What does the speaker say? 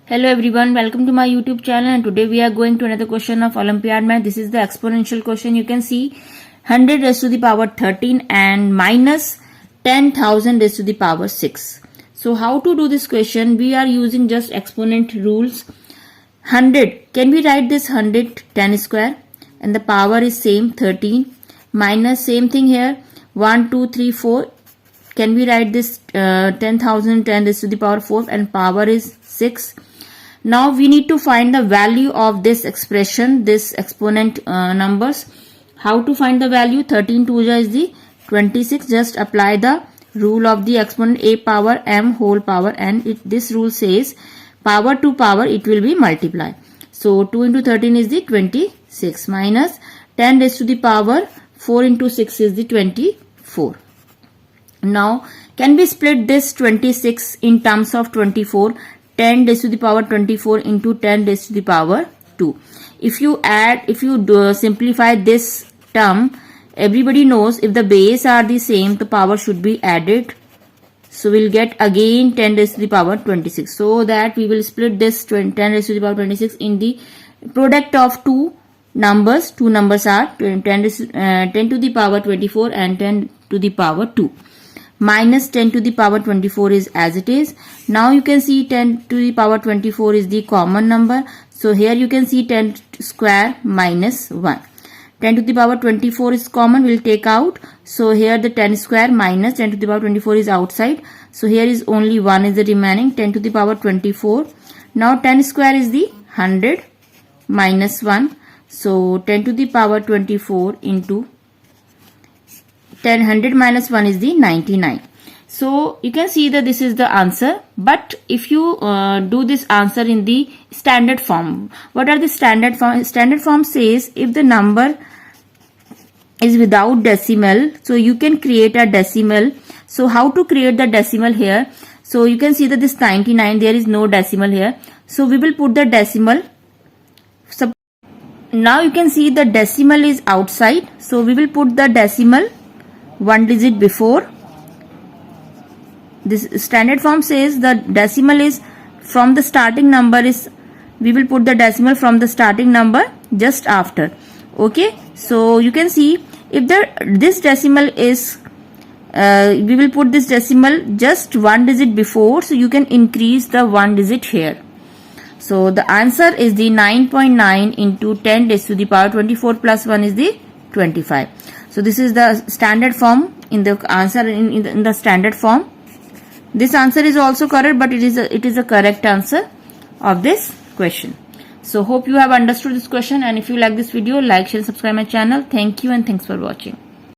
Hello everyone, welcome to my YouTube channel, and today we are going to another question of Olympiad math. This is the exponential question. You can see 100 raised to the power 13 and minus 10,000 raised to the power 6. So how to do this question? We are using just exponent rules. 100, can we write this 100 10 square and the power is same 13 minus same thing here 1 2 3 4. Can we write this 10,000 10 raised to the power 4 and power is 6. Now we need to find the value of this expression, this exponent numbers. How to find the value? 13 2 is the 26. Just apply the rule of the exponent a power m whole power, and this rule says power to power it will be multiplied. So 2 into 13 is the 26 minus 10 raised to the power 4 into 6 is the 24. Now can we split this 26 in terms of 24? 10 raised to the power 24 into 10 raised to the power 2. If you simplify this term, everybody knows if the base are the same, the power should be added. So we'll get again 10 raised to the power 26. So that we will split this 10 raised to the power 26 in the product of two numbers. Two numbers are 10 to the power 24 and 10 to the power 2. Minus 10 to the power 24 is as it is. Now you can see 10 to the power 24 is the common number. So here you can see 10 square minus 1. 10 to the power 24 is common, we'll take out. So here the 10 square minus 10 to the power 24 is outside. So here is only 1 is the remaining, 10 to the power 24. Now 10 square is the 100 minus 1. So 10 to the power 24 into 100 minus 1 is the 99. So you can see that this is the answer. But if you do this answer in the standard form, what are the standard form? Standard form says if the number is without decimal, so you can create a decimal. So how to create the decimal here? So you can see that this 99, there is no decimal here. So we will put the decimal. Now you can see the decimal is outside. So we will put the decimal one digit before. This standard form says the decimal is from the starting number is, we will put the decimal from the starting number just after. Okay, so you can see if this decimal is we will put this decimal just one digit before, so you can increase the one digit here. So the answer is the 9.9 into 10 raised to the power 24 plus 1 is the 25. So this is the standard form in the answer in the standard form. This answer is also correct, but it is a correct answer of this question. So hope you have understood this question, and if you like this video, like, share, subscribe my channel. Thank you and thanks for watching.